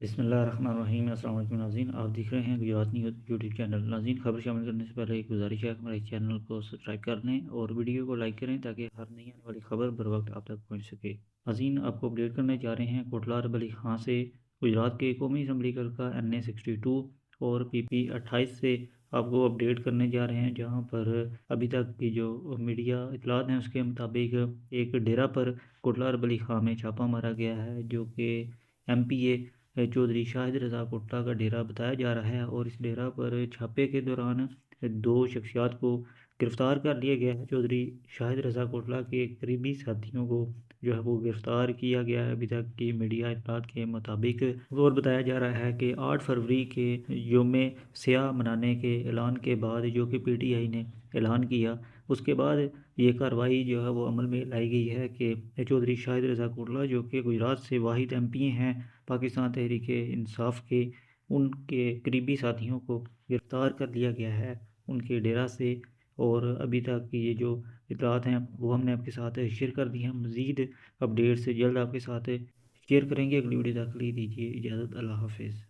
बिस्मिल्लाहिर्रहमानिर्रहीम। अस्सलाम वालेकुम नाज़रीन, आप देख रहे हैं गुजरात न्यूज़ यूट्यूब चैनल। नाज़रीन, खबर शामिल करने से पहले एक गुजारिश है कि हमारे चैनल को सब्सक्राइब कर लें और वीडियो को लाइक करें ताकि हर नई आने वाली खबर बर वक्त आप तक पहुंच सके। नाज़रीन, आपको अपडेट करने जा रहे हैं कोटला रब अली खां से गुजरात के कौमी असम्बली का NA 62 और PP 28 से आपको अपडेट करने जा रहे हैं, जहां पर अभी तक की जो मीडिया इतलात हैं उसके मुताबिक एक डेरा पर कोटला रब अली खां में छापा मारा गया है, जो कि MPA चौधरी शाहिद रज़ा कोटला का डेरा बताया जा रहा है। और इस डेरा पर छापे के दौरान दो शख्सियात को गिरफ़्तार कर लिया गया है। चौधरी शाहिद रज़ा कोटला के करीबी साथियों को जो है वो गिरफ़्तार किया गया है अभी तक की मीडिया इत्तलात के मुताबिक। और बताया जा रहा है कि 8 फरवरी के योम स्याह मनाने के ऐलान के बाद, जो कि PTI ने ऐलान किया, उसके बाद ये कार्रवाई जो है वो अमल में लाई गई है कि चौधरी शाहिद रज़ा कोटला, जो कि गुजरात से वाहिद MP हैं पाकिस्तान तहरीक इंसाफ के, उनके करीबी साथियों को गिरफ़्तार कर लिया गया है उनके डेरा से। और अभी तक की ये जो इतलात हैं वो हमने आपके साथ शेयर कर दी हैं। मज़ीद अपडेट से जल्द आपके साथ शेयर करेंगे। अगली वीडियो तक के लिए दीजिए इजाज़त। अल्लाह हाफ़िज़।